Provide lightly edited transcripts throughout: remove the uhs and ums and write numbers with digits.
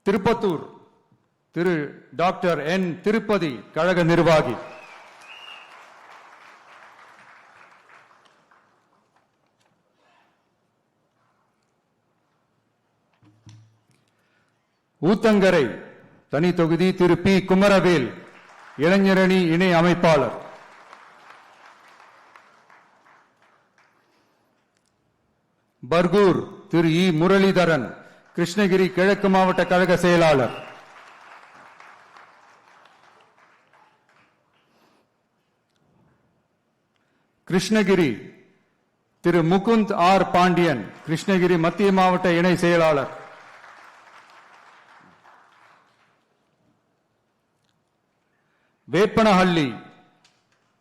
திருப்பத்தூர் திரு doctor என் திருப்பதி கழக நிர்வாகி. ஊத்தங்கரை தனி தொகுதி திரு பி குமரவேல் இளைஞரணி இணை அமைப்பாளர். பர்கூர் திரு இ முரளிதரன் கிருஷ்ணகிரி கிழக்கு மாவட்ட கழக செயலாளர். கிருஷ்ணகிரி திரு முகுந்த் ஆர் பாண்டியன் கிருஷ்ணகிரி மத்திய மாவட்ட இணை செயலாளர். வேப்பனஹள்ளி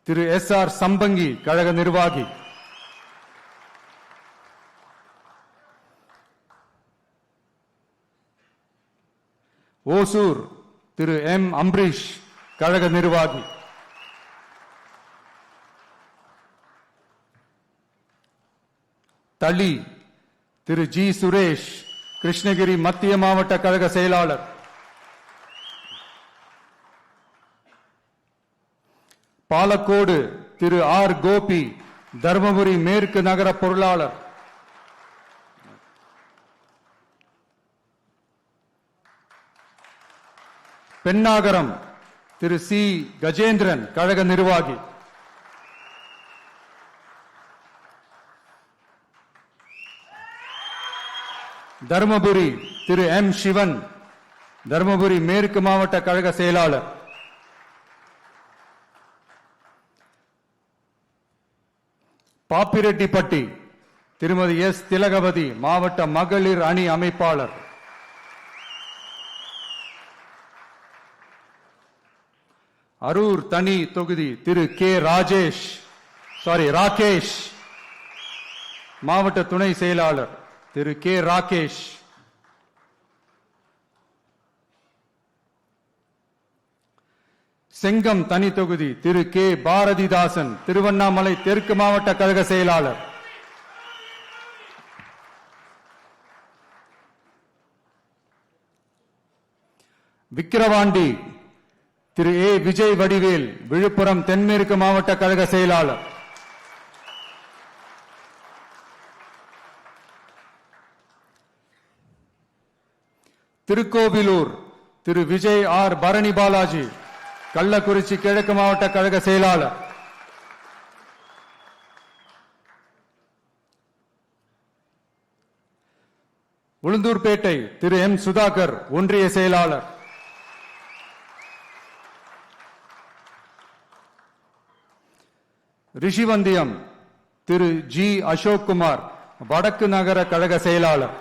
திரு எஸ் ஆர் சம்பங்கி கழக நிர்வாகி. ஓசூர் திரு எம் அம்பரீஷ் கழக நிர்வாகி. தளி திரு ஜி சுரேஷ் கிருஷ்ணகிரி மத்திய மாவட்ட கழக செயலாளர். பாலக்கோடு திரு ஆர் கோபி தர்மபுரி மேற்கு நகர பொருளாளர். பெண்ணாகரம் திரு சி கஜேந்திரன் கழக நிர்வாகி. தர்மபுரி திரு எம் சிவன் தர்மபுரி மேற்கு மாவட்ட கழக செயலாளர். பாப்பிரெட்டிப்பட்டி திருமதி எஸ் திலகவதி மாவட்ட மகளிர் அணி அமைப்பாளர். அரூர் தனி தொகுதி திரு கே ராகேஷ் மாவட்ட துணை செயலாளர் திரு கே ராகேஷ். செங்கம் தனி தொகுதி திரு கே பாரதிதாசன் திருவண்ணாமலை தெற்கு மாவட்ட கழக செயலாளர். விக்கிரவாண்டி திரு ஏ விஜய் வடிவேல் விழுப்புரம் தென்மேற்கு மாவட்ட கழக செயலாளர். திருக்கோவிலூர் திரு விஜய் ஆர் பரணி பாலாஜி கள்ளக்குறிச்சி கிழக்கு மாவட்ட கழக செயலாளர். உளுந்தூர்பேட்டை திரு எம் சுதாகர் ஒன்றிய செயலாளர். ரிஷிவந்தியம் திரு ஜி அசோக் குமார் வடக்கு நகர கழக செயலாளர்.